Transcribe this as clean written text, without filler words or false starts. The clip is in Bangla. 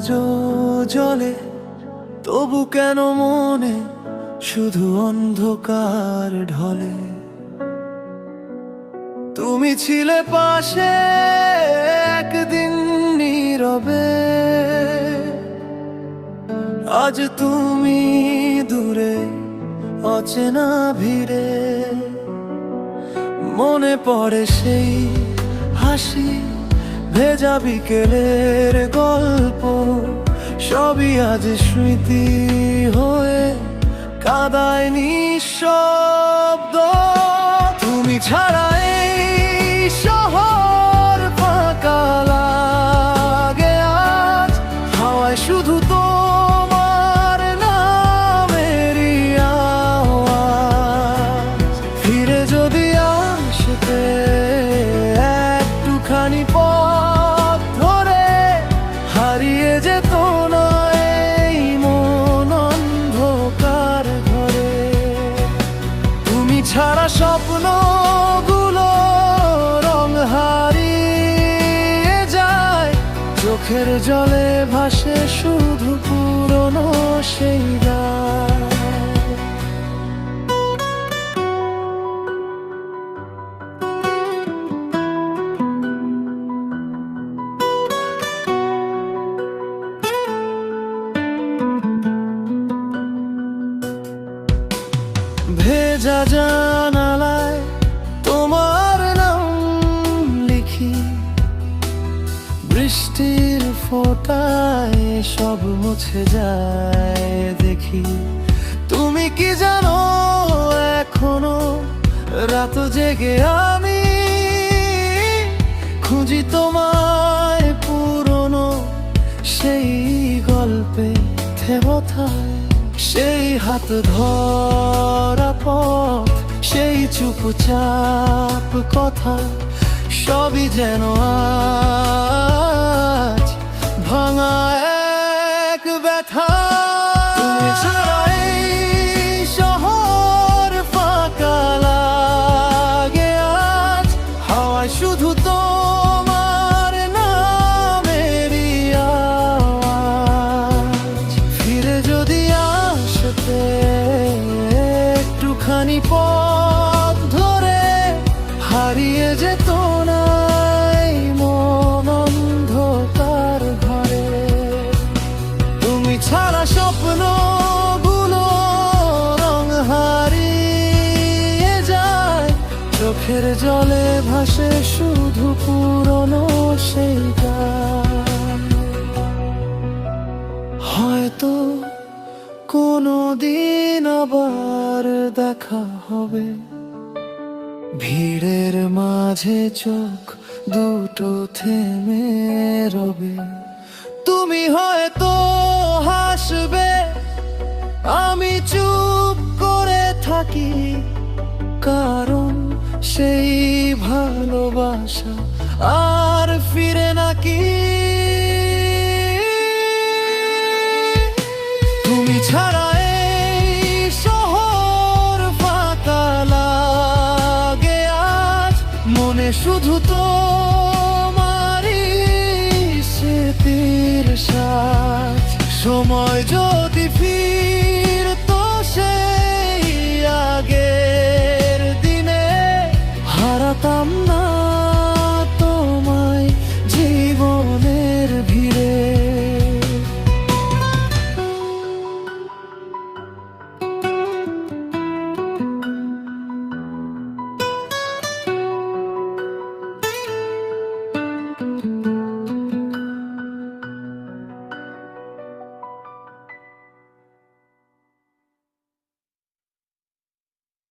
আজও জ্বলে, তবু কেন মনে শুধু অন্ধকার ঢলে। তুমি ছিলে পাশে একদিন নীরবে, আজ তুমি দূরে অচেনা ভিড়ে। মনে পড়ে সেই হাসি, ভেজা বিকেলের গল্প, সবই আজ স্মৃতি হয়ে কাদায় নিঃশব্দ। তুমি ছাড়া এই শহর ফাঁকা লাগে আজ, হাওয়ায় শুধু তোমার নামেরই আওয়াজ। ফিরে যদি আসতে একটুখানি পথ ধরে, হারিয়ে যেত না এই মন অন্ধকার ঘরে। তুমি ছাড়া স্বপ্নগুলো রং হারিয়ে যায়, চোখের জলে ভাসে শুধু পুরনো সেই গান। ভেজা জানালায় তোমার নাম লিখি, বৃষ্টির ফোঁটায় সব মুছে যায় দেখি। তুমি কি জানো এখনো রাত জেগে আমি খুঁজি তোমায় পুরনো সেই গল্পে থেমথায়। সেই হাত ধরা পথ, সেই চুপচাপ কথা, সবই যেন আজ ভাঙা এক ব্যথা। তুমি ছাড়া এই শহর ফাঁকা লাগে আজ, হাওয়ায় শুধু তোমার নামেরই আওয়াজ। ফিরে যদি আসতে একটুখানি পথ ধরে, হারিয়ে যেত না এই মন অন্ধকার ঘরে। তুমি ছাড়া স্বপ্নগুলো রং হারিয়ে যায়, চোখের জলে ভাসে শুধু পুরনো সেই গান। হয়তো কোনো দিন আবার দেখা হবে, ভিড়ের মাঝে চোখ দুটো থেমে রবে। তুমি হয়তো হাসবে, আমি চুপ করে থাকি, কারণ সেই ভালোবাসা আর ফিরে নাকি। তুমি ছাড়া এই শহর ফাঁকা লাগে আজ, মনে শুধু তোমারই স্মৃতির সাথ। সময় যদি